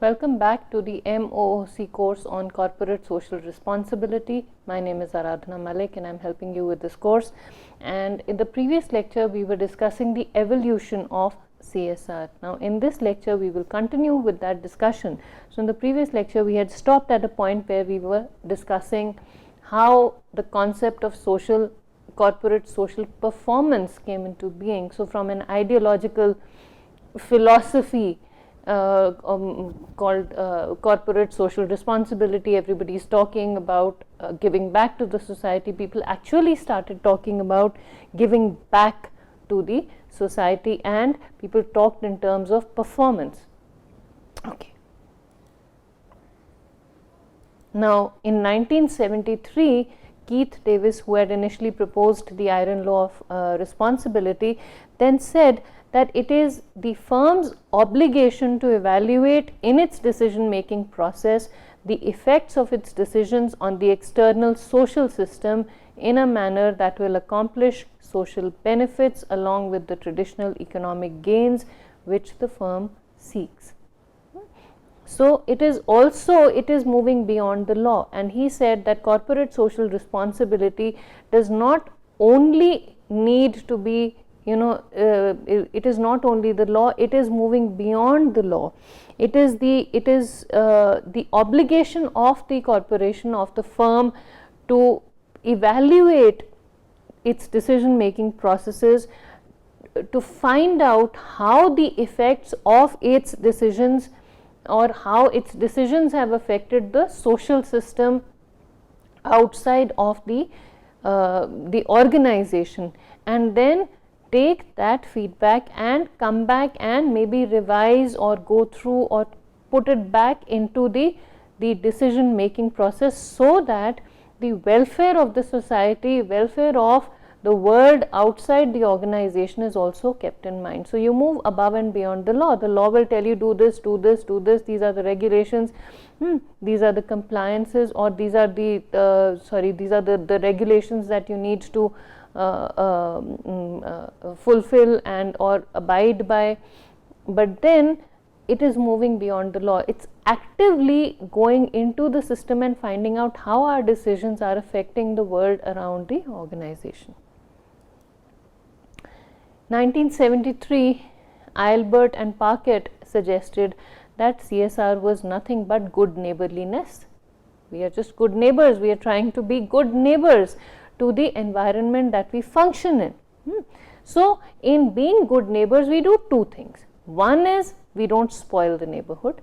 Welcome back to the MOOC course on corporate social responsibility. My name is Aradhana Malik and I'm helping you with this course. And in the previous lecture, we were discussing the evolution of CSR. Now, in this lecture, we will continue with that discussion. So, in the previous lecture, we had stopped at a point where we were discussing how the concept of corporate social performance came into being. So, from an ideological philosophy called corporate social responsibility, everybody is talking about giving back to the society. People actually started talking about giving back to the society, and people talked in terms of performance. Okay. Now, in 1973, Keith Davis, who had initially proposed the iron law of responsibility, then said that it is the firm's obligation to evaluate in its decision making process the effects of its decisions on the external social system in a manner that will accomplish social benefits along with the traditional economic gains which the firm seeks. So, it is moving beyond the law, and he said that corporate social responsibility does not only need to be, it is not only the law, it is moving beyond the law. It is the obligation of the corporation, of the firm, to evaluate its decision making processes, to find out how the effects of its decisions or how its decisions have affected the social system outside of the organization, and then take that feedback and come back and maybe revise or go through or put it back into the decision making process, so that the welfare of the society, welfare of the world outside the organization is also kept in mind. So, you move above and beyond the law. The law will tell you do this, do this, do this, these are the regulations, these are the compliances, or these are the the regulations that you need to fulfill and or abide by. But then it is moving beyond the law. It's actively going into the system and finding out how our decisions are affecting the world around the organization. 1973, lbertparket suggested that CSR was nothing but good neighborliness. We are just good neighbors. We are trying to be good neighbors to the environment that we function in. So, in being good neighbors, we do two things. One is we don't spoil the neighborhood.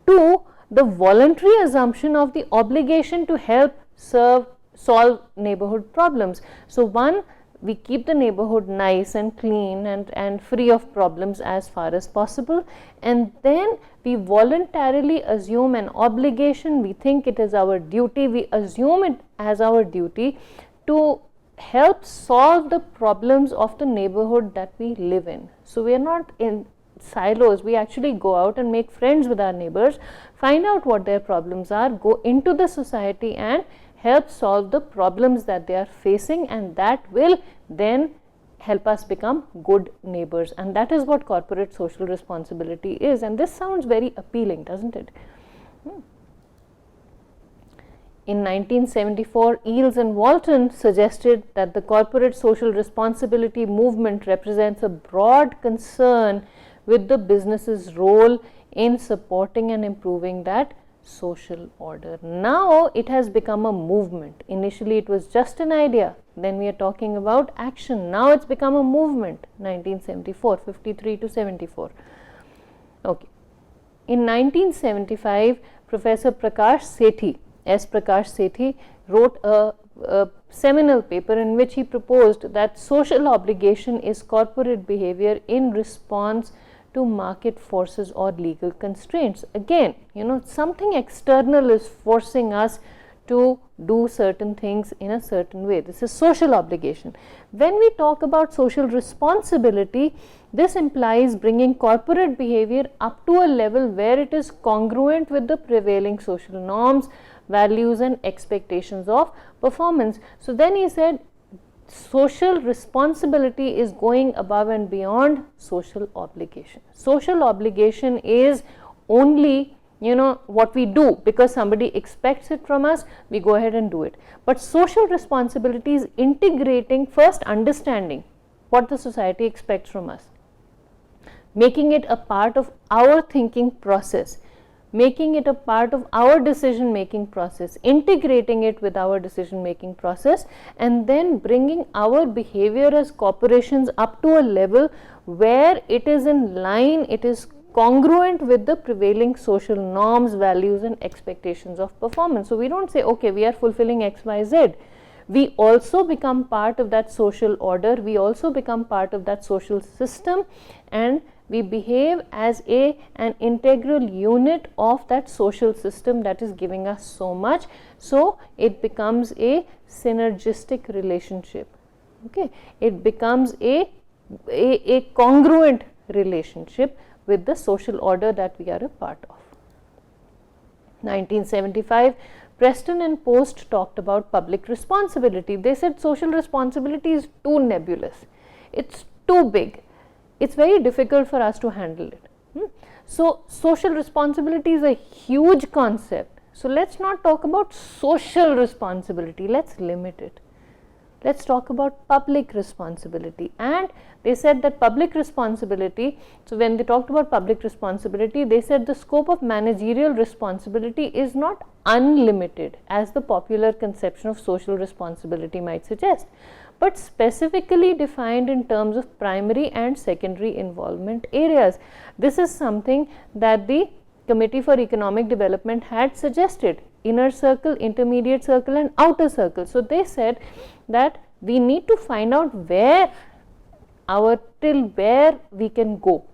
Two, the voluntary assumption of the obligation to help solve neighborhood problems. So, one, we keep the neighborhood nice and clean and free of problems as far as possible, and then we voluntarily assume an obligation. We think it is our duty, we assume it as our duty to help solve the problems of the neighborhood that we live in. So, we are not in silos, we actually go out and make friends with our neighbors, find out what their problems are, go into the society and help solve the problems that they are facing, and that will then help us become good neighbors. And that is what corporate social responsibility is, and this sounds very appealing, doesn't it? In 1974, Eales and Walton suggested that the corporate social responsibility movement represents a broad concern with the business's role in supporting and improving that social order. Now it has become a movement. Initially it was just an idea, then we are talking about action. Now it's become a movement. 1974, 53 to 74. Okay. In 1975, Professor Prakash Sethi wrote a seminal paper in which he proposed that social obligation is corporate behavior in response to market forces or legal constraints. Again, something external is forcing us to do certain things in a certain way. This is social obligation. When we talk about social responsibility, this implies bringing corporate behavior up to a level where it is congruent with the prevailing social norms, values and expectations of performance. So, then he said social responsibility is going above and beyond social obligation. Social obligation is only what we do because somebody expects it from us, we go ahead and do it. But social responsibility is integrating, first understanding what the society expects from us, making it a part of our thinking process, making it a part of our decision making process, integrating it with our decision making process, and then bringing our behavior as corporations up to a level where it is in line, it is congruent with the prevailing social norms, values and expectations of performance. So we don't say, okay, we are fulfilling XYZ. We also become part of that social order, we also become part of that social system, and we behave as an integral unit of that social system that is giving us so much. So it becomes a synergistic relationship. Okay, it becomes a congruent relationship with the social order that we are a part of. 1975, Preston and Post talked about public responsibility. They said social responsibility is too nebulous, it's too big, it's very difficult for us to handle it. So social responsibility is a huge concept. So let's not talk about social responsibility, let's limit it. Let's talk about public responsibility. And they said that public responsibility, so when they talked about public responsibility, they said the scope of managerial responsibility is not unlimited as the popular conception of social responsibility might suggest, but specifically defined in terms of primary and secondary involvement areas. This is something that the Committee for Economic Development had suggested: inner circle, intermediate circle and outer circle. So they said that we need to find out till where we can go.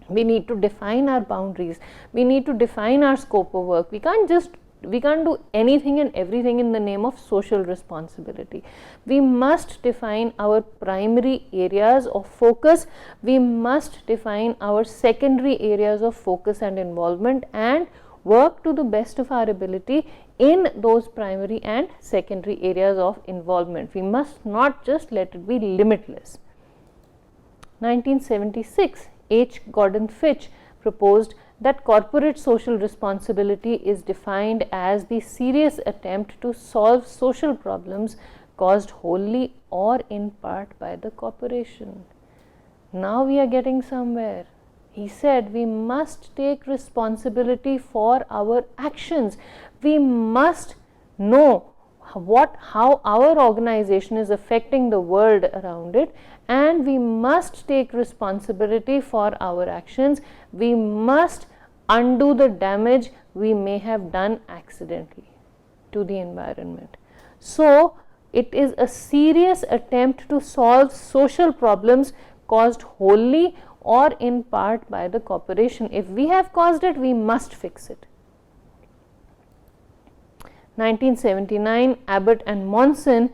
We need to define our boundaries, we need to define our scope of work. We can't do anything and everything in the name of social responsibility. We must define our primary areas of focus, we must define our secondary areas of focus and involvement, and work to the best of our ability in those primary and secondary areas of involvement. We must not just let it be limitless. 1976, H. Gordon Fitch proposed that corporate social responsibility is defined as the serious attempt to solve social problems caused wholly or in part by the corporation. Now we are getting somewhere. He said we must take responsibility for our actions. We must know how our organization is affecting the world around it, and we must take responsibility for our actions. We must undo the damage we may have done accidentally to the environment. So it is a serious attempt to solve social problems caused wholly or in part by the corporation. If we have caused it, we must fix it. 1979, Abbott and Monson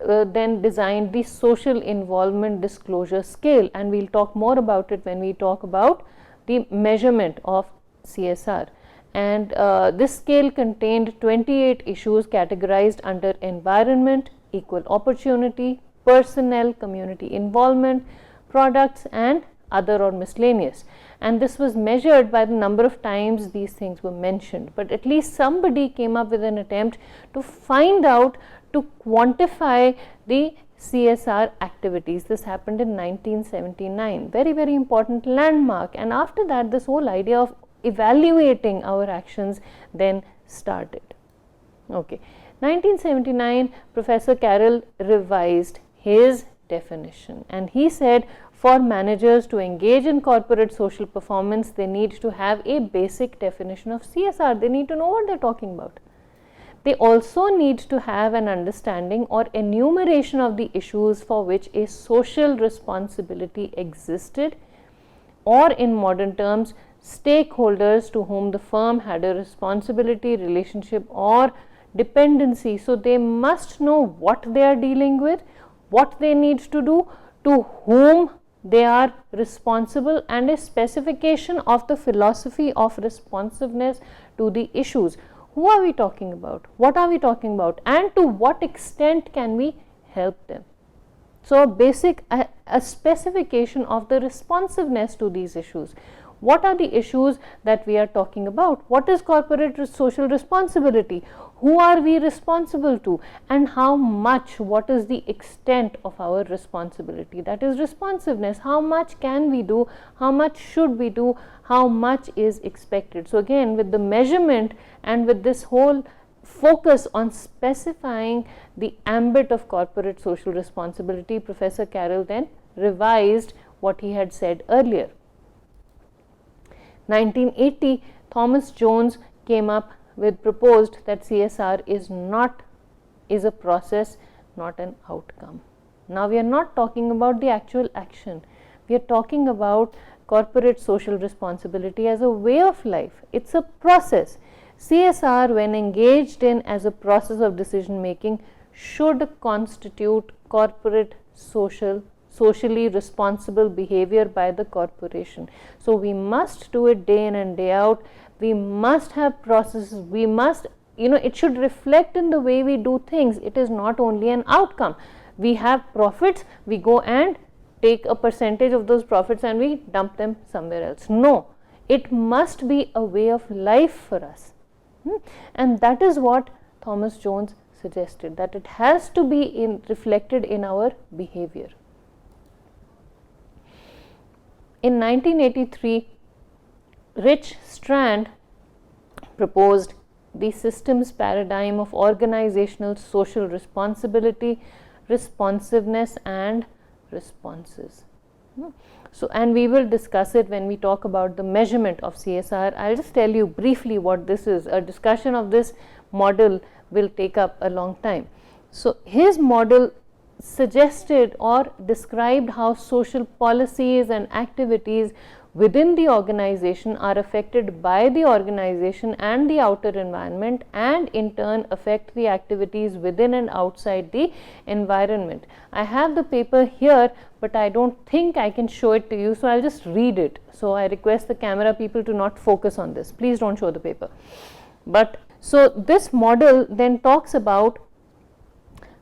then designed the social involvement disclosure scale, and we'll talk more about it when we talk about the measurement of CSR. And this scale contained 28 issues categorized under environment, equal opportunity, personnel, community involvement, products and other or miscellaneous. And this was measured by the number of times these things were mentioned, but at least somebody came up with an attempt to find out, to quantify the CSR activities. This happened in 1979, very, very important landmark. And after that, this whole idea of evaluating our actions then started. Okay, 1979, Professor Carroll revised his definition, and he said for managers to engage in corporate social performance, they need to have a basic definition of CSR. They need to know what they're talking about. They also need to have an understanding or enumeration of the issues for which a social responsibility existed, or in modern terms, stakeholders to whom the firm had a responsibility, relationship or dependency. So they must know what they are dealing with, what they need to do, to whom they are responsible, and a specification of the philosophy of responsiveness to the issues. Who are we talking about? What are we talking about? And to what extent can we help them? So a specification of the responsiveness to these issues. What are the issues that we are talking about? What is corporate social responsibility? Who are we responsible to, and how much, what is the extent of our responsibility? That is responsiveness. How much can we do? How much should we do? How much is expected? So again, with the measurement and with this whole focus on specifying the ambit of corporate social responsibility, Professor Carroll then revised what he had said earlier. 1980, Thomas Jones came up with proposed that CSR is a process, not an outcome. Now we are not talking about the actual action. We are talking about corporate social responsibility as a way of life. It's a process. CSR, when engaged in as a process of decision making, should constitute corporate socially responsible behavior by the corporation. So we must do it day in and day out. We must have processes. We must, it should reflect in the way we do things. It is not only an outcome. We have profits, we go and take a percentage of those profits and we dump them somewhere else. No, it must be a way of life for us. And that is what Thomas Jones suggested, that it has to be reflected in our behavior. In 1983, Strand proposed the systems paradigm of organizational social responsibility, responsiveness and responses. So, and we will discuss it when we talk about the measurement of CSR. I'll just tell you briefly what this is. A discussion of this model will take up a long time. So, his model suggested or described how social policies and activities within the organization are affected by the organization and the outer environment, and in turn affect the activities within and outside the environment. I have the paper here, but I don't think I can show it to you, so I'll just read it. So I request the camera people to not focus on this. Please don't show the paper. But so this model then talks about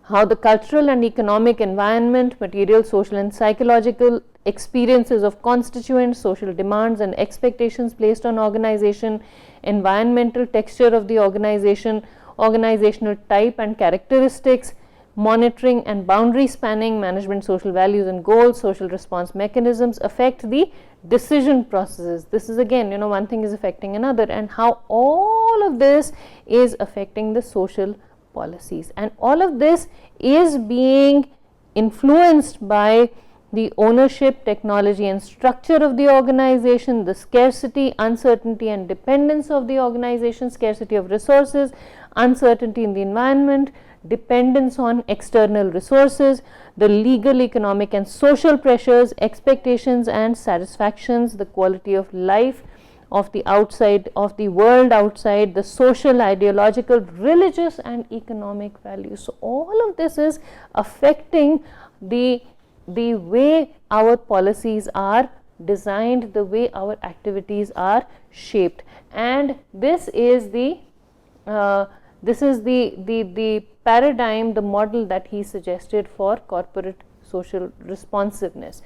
how the cultural and economic environment, material, social and psychological experiences of constituents, social demands and expectations placed on organization, environmental texture of the organization, organizational type and characteristics, monitoring and boundary spanning, management, social values and goals, social response mechanisms affect the decision processes. This is again, one thing is affecting another, and how all of this is affecting the social policies, and all of this is being influenced by the ownership, technology and structure of the organization, the scarcity, uncertainty and dependence of the organization, scarcity of resources, uncertainty in the environment, dependence on external resources, the legal, economic and social pressures, expectations and satisfactions, the quality of life of the outside, of the world outside, the social, ideological, religious and economic values. So all of this is affecting the way our policies are designed, the way our activities are shaped, and this is the paradigm, the model that he suggested for corporate social responsiveness.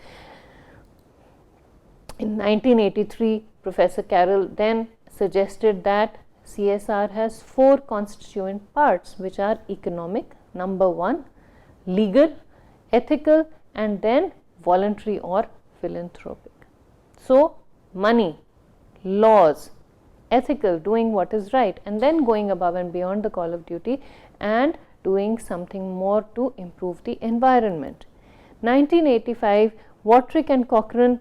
In 1983, Professor Carroll then suggested that CSR has 4 constituent parts, which are economic, number 1, legal, ethical, and then voluntary or philanthropic. So, money, laws, ethical, doing what is right, and then going above and beyond the call of duty and doing something more to improve the environment. 1985, Watrick and Cochrane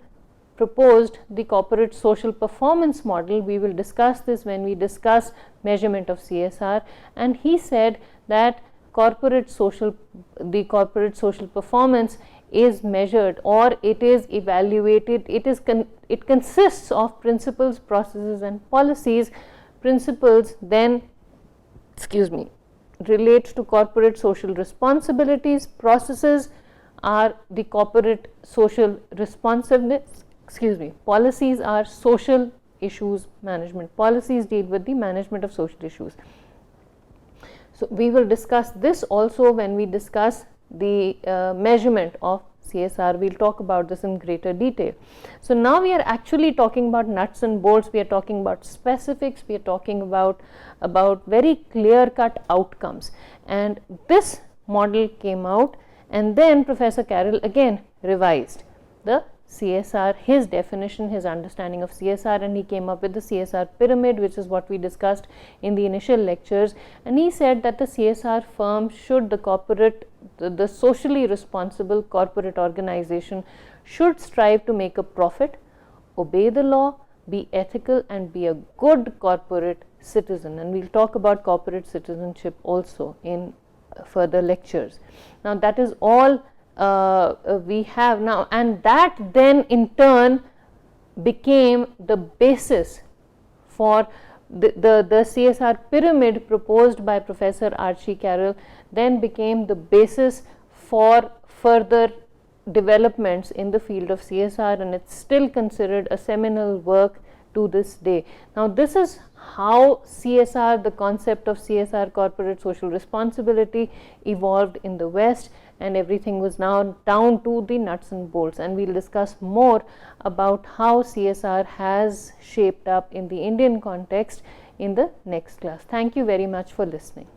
proposed the corporate social performance model. We will discuss this when we discuss measurement of CSR, and he said that the corporate social performance is measured, or it is evaluated, it consists of principles, processes and policies. Principles then relate to corporate social responsibilities. Processes are the corporate social responsiveness, policies are social issues management. Policies deal with the management of social issues. So we will discuss this also when we discuss the measurement of CSR. We'll talk about this in greater detail. So now we are actually talking about nuts and bolts, we are talking about specifics, we are talking about very clear-cut outcomes. And this model came out, and then Professor Carroll again revised the CSR, his definition, his understanding of CSR, and he came up with the CSR pyramid, which is what we discussed in the initial lectures. And he said that the CSR firm should, the socially responsible corporate organization should strive to make a profit, obey the law, be ethical, and be a good corporate citizen. And we'll talk about corporate citizenship also in further lectures. Now that is all we have now, and that then in turn became the basis for the CSR pyramid proposed by Professor Archie Carroll, then became the basis for further developments in the field of CSR, and it's still considered a seminal work to this day. Now this is how CSR, the concept of CSR, corporate social responsibility, evolved in the West, and everything was now down to the nuts and bolts. And we'll discuss more about how CSR has shaped up in the Indian context in the next class. Thank you very much for listening.